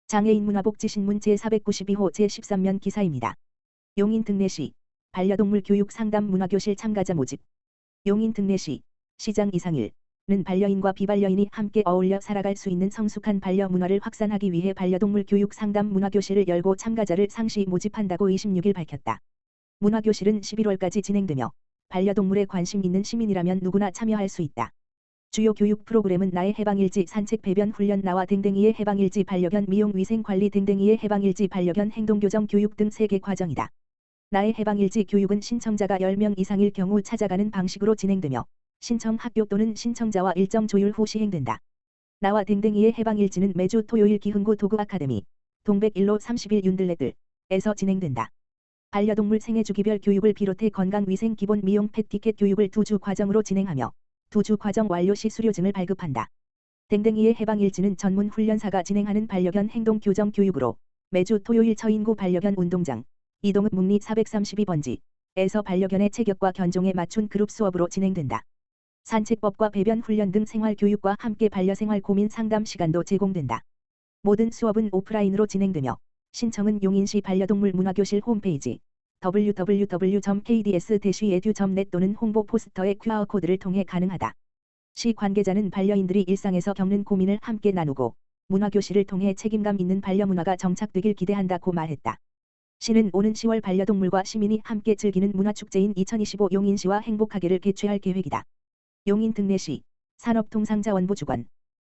장애인 문화복지신문 제492호 제13면 기사입니다. 용인 등내시 반려동물 교육 상담 문화교실 참가자 모집. 용인 등내시 시장 이상일은 반려인과 비반려인이 함께 어울려 살아갈 수 있는 성숙한 반려 문화를 확산하기 위해 반려동물 교육 상담 문화교실을 열고 참가자를 상시 모집한다고 26일 밝혔다. 문화교실은 11월까지 진행되며 반려동물에 관심 있는 시민이라면 누구나 참여할 수 있다. 주요 교육 프로그램은 나의 해방일지 산책 배변 훈련 나와 댕댕이의 해방일지 반려견 미용 위생 관리 댕댕이의 해방일지 반려견 행동교정 교육 등 3개 과정이다. 나의 해방일지 교육은 신청자가 10명 이상일 경우 찾아가는 방식으로 진행되며 신청 학교 또는 신청자와 일정 조율 후 시행된다. 나와 댕댕이의 해방일지는 매주 토요일 기흥구 도구 아카데미 동백 1로 30일 윤들레들에서 진행된다. 반려동물 생애주기별 교육을 비롯해 건강위생 기본 미용 펫티켓 교육을 2주 과정으로 진행하며 2주 과정 완료 시 수료증을 발급한다. 댕댕이의 해방일지는 전문 훈련사가 진행하는 반려견 행동 교정 교육으로 매주 토요일 처인구 반려견 운동장 이동읍 묵리 432번지에서 반려견의 체격과 견종에 맞춘 그룹 수업으로 진행된다. 산책법과 배변 훈련 등 생활교육과 함께 반려생활 고민 상담 시간도 제공된다. 모든 수업은 오프라인으로 진행되며 신청은 용인시 반려동물 문화교실 홈페이지 www.kds-edu.net 또는 홍보 포스터의 QR코드를 통해 가능하다. 시 관계자는 반려인들이 일상에서 겪는 고민을 함께 나누고 문화교실을 통해 책임감 있는 반려문화가 정착되길 기대한다고 말했다. 시는 오는 10월 반려동물과 시민이 함께 즐기는 문화축제인 2025 용인시와 행복하게를 개최할 계획이다. 용인 등내시 산업통상자원부 주관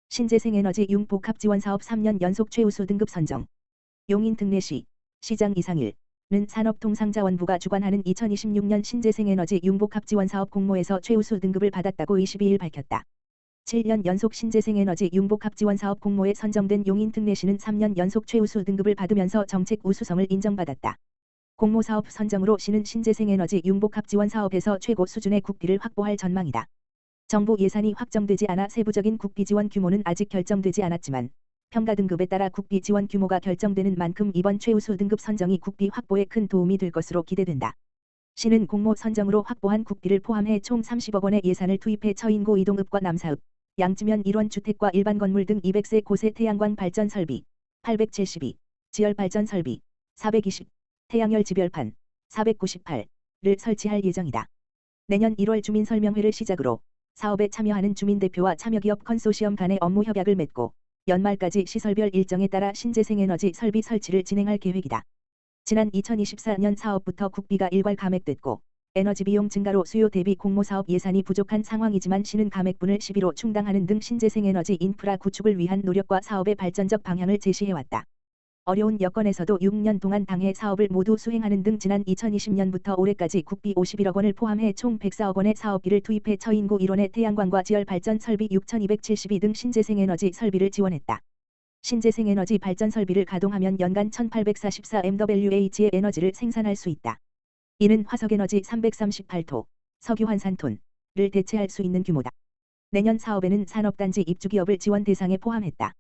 신재생에너지 융복합지원사업 3년 연속 최우수 등급 선정. 용인 등내시 시장 이상일은 산업통상자원부가 주관하는 2026년 신재생에너지 융복합지원사업 공모에서 최우수 등급을 받았다고 22일 밝혔다. 7년 연속 신재생에너지 융복합지원사업 공모에 선정된 용인 등내시는 3년 연속 최우수 등급을 받으면서 정책 우수성을 인정받았다. 공모사업 선정으로 시는 신재생에너지 융복합지원사업에서 최고 수준의 국비를 확보할 전망이다. 정부 예산이 확정되지 않아 세부적인 국비 지원 규모는 아직 결정되지 않았지만 평가 등급에 따라 국비 지원 규모가 결정되는 만큼 이번 최우수 등급 선정이 국비 확보에 큰 도움이 될 것으로 기대된다. 시는 공모 선정으로 확보한 국비를 포함해 총 30억 원의 예산을 투입해 처인구 이동읍과 남사읍, 양지면 1원 주택과 일반 건물 등 200세 고세 태양광 발전 설비 872, 지열 발전 설비 420, 태양열 지별판 498를 설치할 예정이다. 내년 1월 주민설명회를 시작으로 사업에 참여하는 주민대표와 참여기업 컨소시엄 간의 업무 협약을 맺고 연말까지 시설별 일정에 따라 신재생에너지 설비 설치를 진행할 계획이다. 지난 2024년 사업부터 국비가 일괄 감액됐고 에너지 비용 증가로 수요 대비 공모사업 예산이 부족한 상황이지만 시는 감액분을 12로 충당하는 등 신재생에너지 인프라 구축을 위한 노력과 사업의 발전적 방향을 제시해왔다. 어려운 여건에서도 6년 동안 당해 사업을 모두 수행하는 등 지난 2020년부터 올해까지 국비 51억 원을 포함해 총 104억 원의 사업비를 투입해 처인구 1원의 태양광과 지열 발전 설비 6,272 등 신재생에너지 설비를 지원했다. 신재생에너지 발전 설비를 가동하면 연간 1844mWh의 에너지를 생산할 수 있다. 이는 화석에너지 338톤, 석유 환산톤을 대체할 수 있는 규모다. 내년 사업에는 산업단지 입주기업을 지원 대상에 포함했다.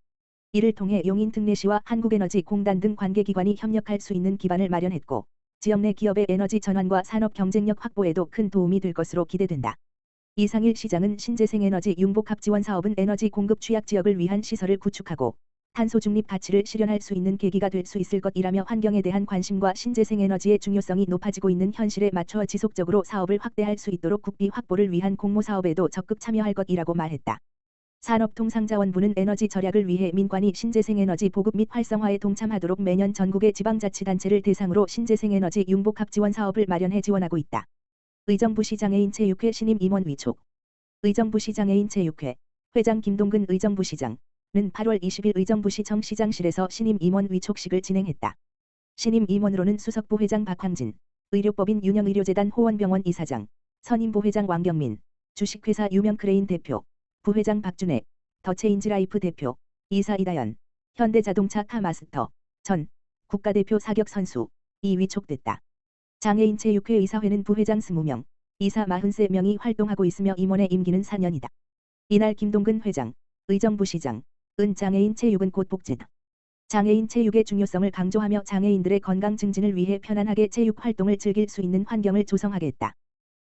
이를 통해 용인 등내시와 한국에너지공단 등 관계기관이 협력할 수 있는 기반을 마련했고 지역 내 기업의 에너지 전환과 산업 경쟁력 확보에도 큰 도움이 될 것으로 기대된다. 이상일 시장은 신재생에너지 융복합 지원 사업은 에너지 공급 취약 지역을 위한 시설을 구축하고 탄소 중립 가치를 실현할 수 있는 계기가 될 수 있을 것이라며 환경에 대한 관심과 신재생에너지의 중요성이 높아지고 있는 현실에 맞춰 지속적으로 사업을 확대할 수 있도록 국비 확보를 위한 공모사업에도 적극 참여할 것이라고 말했다. 산업통상자원부는 에너지 절약을 위해 민관이 신재생에너지 보급 및 활성화에 동참하도록 매년 전국의 지방자치단체를 대상으로 신재생에너지 융복합 지원 사업을 마련해 지원하고 있다. 의정부시 장애인체육회 신임 임원 위촉. 의정부시 장애인체육회 회장 김동근 의정부시장은 8월 20일 의정부시청 시장실에서 신임 임원 위촉식을 진행했다. 신임 임원으로는 수석부 회장 박황진, 의료법인 윤영의료재단 호원병원 이사장, 선임부 회장 왕경민, 주식회사 유명크레인 대표, 부회장 박준혜, 더체인지라이프 대표, 이사 이다연, 현대자동차 카마스터, 전 국가대표 사격 선수, 이 위촉됐다. 장애인체육회 이사회는 부회장 20명, 이사 43명이 활동하고 있으며 임원의 임기는 4년이다. 이날 김동근 회장, 의정부시장, 장애인체육은 곧 복지다. 장애인체육의 중요성을 강조하며 장애인들의 건강 증진을 위해 편안하게 체육 활동을 즐길 수 있는 환경을 조성하겠다.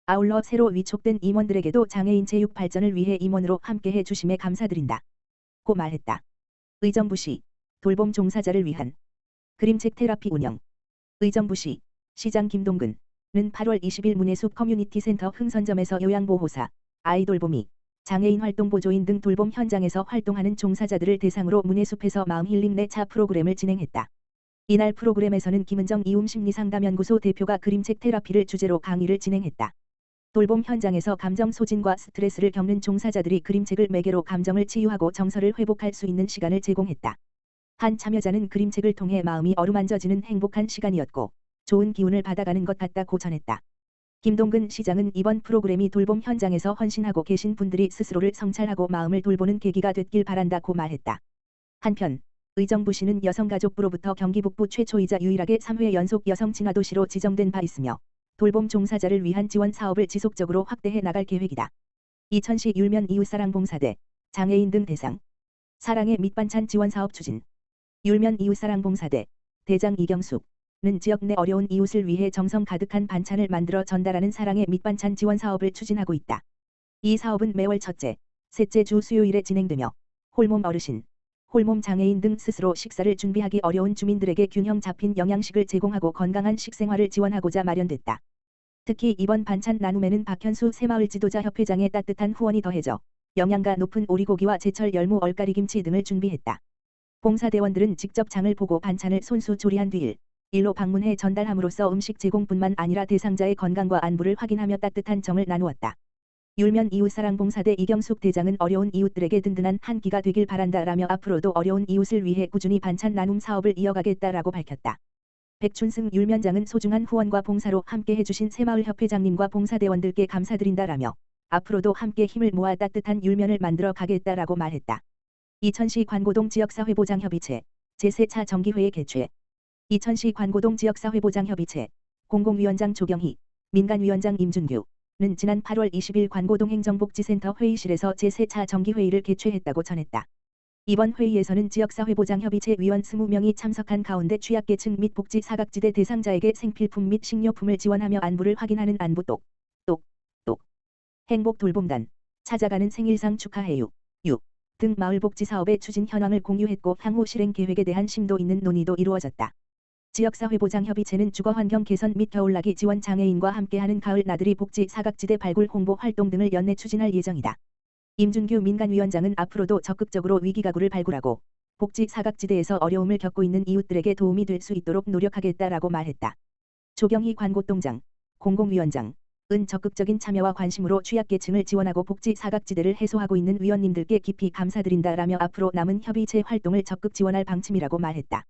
아울러 새로 위촉된 임원들에게도 장애인 체육 발전을 위해 임원으로 함께해 주심에 감사드린다. 고 말했다. 의정부시 돌봄 종사자를 위한 그림책 테라피 운영. 의정부시 시장 김동근은 8월 20일 문해숲 커뮤니티 센터 흥선점에서 요양보호사, 아이돌봄이, 장애인 활동 보조인 등 돌봄 현장에서 활동하는 종사자들을 대상으로 문해숲에서 마음 힐링 내차 프로그램을 진행했다. 이날 프로그램에서는 김은정 이움 심리상담연구소 대표가 그림책 테라피를 주제로 강의를 진행했다. 돌봄 현장에서 감정 소진과 스트레스를 겪는 종사자들이 그림책을 매개로 감정을 치유하고 정서를 회복할 수 있는 시간을 제공했다. 한 참여자는 그림책을 통해 마음이 어루만져지는 행복한 시간이었고 좋은 기운을 받아가는 것 같다고 전했다. 김동근 시장은 이번 프로그램이 돌봄 현장에서 헌신하고 계신 분들이 스스로를 성찰하고 마음을 돌보는 계기가 됐길 바란다고 말했다. 한편 의정부시는 여성가족부로부터 경기 북부 최초이자 유일하게 3회 연속 여성 친화도시로 지정된 바 있으며 돌봄 종사자를 위한 지원 사업을 지속적으로 확대해 나갈 계획이다. 이천시 율면 이웃사랑봉사대, 장애인 등 대상, 사랑의 밑반찬 지원 사업 추진. 율면 이웃사랑봉사대, 대장 이경숙는 지역 내 어려운 이웃을 위해 정성 가득한 반찬을 만들어 전달하는 사랑의 밑반찬 지원 사업을 추진하고 있다. 이 사업은 매월 첫째, 셋째 주 수요일에 진행되며 홀몸 어르신, 홀몸 장애인 등 스스로 식사를 준비하기 어려운 주민들에게 균형 잡힌 영양식을 제공하고 건강한 식생활을 지원하고자 마련됐다. 특히 이번 반찬 나눔에는 박현수 새마을 지도자 협회장의 따뜻한 후원이 더해져 영양가 높은 오리고기와 제철 열무 얼가리김치 등을 준비했다. 봉사대원들은 직접 장을 보고 반찬을 손수 조리한 뒤 일로 방문해 전달함으로써 음식 제공뿐만 아니라 대상자의 건강과 안부를 확인하며 따뜻한 정을 나누었다. 율면 이웃사랑봉사대 이경숙 대장은 어려운 이웃들에게 든든한 한 끼가 되길 바란다라며 앞으로도 어려운 이웃을 위해 꾸준히 반찬 나눔 사업을 이어가겠다라고 밝혔다. 백춘승 율면장은 소중한 후원과 봉사로 함께 해주신 새마을 협회장님과 봉사대원들께 감사드린다라며 앞으로도 함께 힘을 모아 따뜻한 율면을 만들어 가겠다라고 말했다. 이천시 관고동 지역사회보장협의체 제3차 정기회의 개최. 이천시 관고동 지역사회보장협의체 공공위원장 조경희, 민간위원장 임준규는 지난 8월 20일 관고동 행정복지센터 회의실에서 제3차 정기회의를 개최했다고 전했다. 이번 회의에서는 지역사회보장협의체 위원 20명이 참석한 가운데 취약계층 및 복지 사각지대 대상자에게 생필품 및 식료품을 지원하며 안부를 확인하는 안부 똑 행복돌봄단, 찾아가는 생일상 축하해요 등 마을복지 사업의 추진 현황을 공유했고 향후 실행 계획에 대한 심도 있는 논의도 이루어졌다. 지역사회보장협의체는 주거환경 개선 및 겨울나기 지원 장애인과 함께하는 가을 나들이 복지 사각지대 발굴 홍보 활동 등을 연내 추진할 예정이다. 임준규 민간위원장은 앞으로도 적극적으로 위기가구를 발굴하고 복지 사각지대에서 어려움을 겪고 있는 이웃들에게 도움이 될 수 있도록 노력하겠다라고 말했다. 조경희 관고동장, 공공위원장 은 적극적인 참여와 관심으로 취약계층을 지원하고 복지 사각지대를 해소하고 있는 위원님들께 깊이 감사드린다라며 앞으로 남은 협의체 활동을 적극 지원할 방침이라고 말했다.